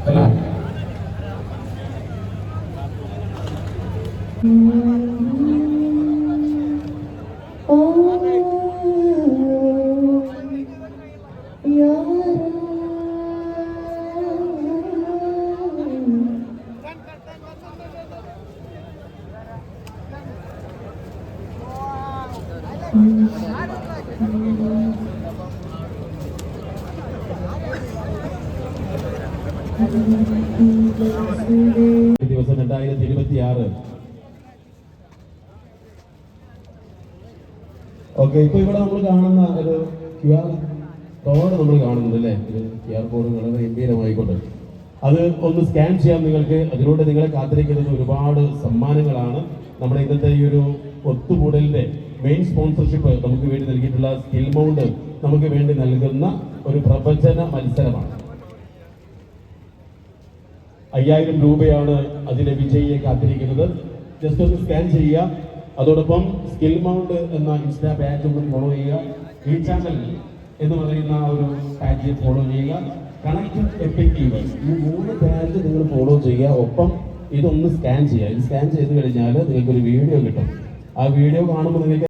Hello ദിവസം 2026. Okay, ഇപ്പൊ ഇവിടെ നമ്മൾ കാണുന്ന ഒരു QR കോഡ് നമ്മൾ കാണുന്നുണ്ട് അല്ലേ? QR കോഡ് വളരെ ഗംഭീരമായിക്കൊണ്ട് അത് ഒന്ന് സ്കാൻ ചെയ്യാം നിങ്ങൾക്ക്. അതിലൂടെ നിങ്ങളെ കാത്തിരിക്കുന്നത് ഒരുപാട് സമ്മാനങ്ങളാണ്. നമ്മുടെ ഇന്നത്തെ ഈ ഒരു ഒത്തുകൂടലിന്റെ മെയിൻ സ്പോൺസർഷിപ്പ് നമുക്ക് വേണ്ടി നൽകിയിട്ടുള്ള സ്കിൽ മൗണ്ട് നമുക്ക് വേണ്ടി നൽകുന്ന ഒരു പ്രവചന മത്സരമാണ്. 5000 രൂപയാണ് അതിലെ വിജയിയെ കാത്തിരിക്കുന്നത്. ജസ്റ്റ് ഒന്ന് സ്കാൻ ചെയ്യുക. അതോടൊപ്പം സ്കിൽ മൗണ്ട് എന്ന ഇൻസ്റ്റാ പേജ് ഒന്ന് ഫോളോ ചെയ്യുക. ഈ ചാനൽ എന്ന് പറയുന്ന ഒരു പേജ് ഫോളോ ചെയ്യുക. കണക്ട് എഫക്റ്റീവ്, ഈ 3 പേജ് നിങ്ങൾ ഫോളോ ചെയ്യുക. ഒപ്പം ഇതൊന്ന് സ്കാൻ ചെയ്യുക. ഇത് സ്കാൻ ചെയ്ത് കഴിഞ്ഞാൽ നിങ്ങൾക്കൊരു വീഡിയോ കിട്ടും. ആ വീഡിയോ കാണുമ്പോൾ നിങ്ങൾക്ക്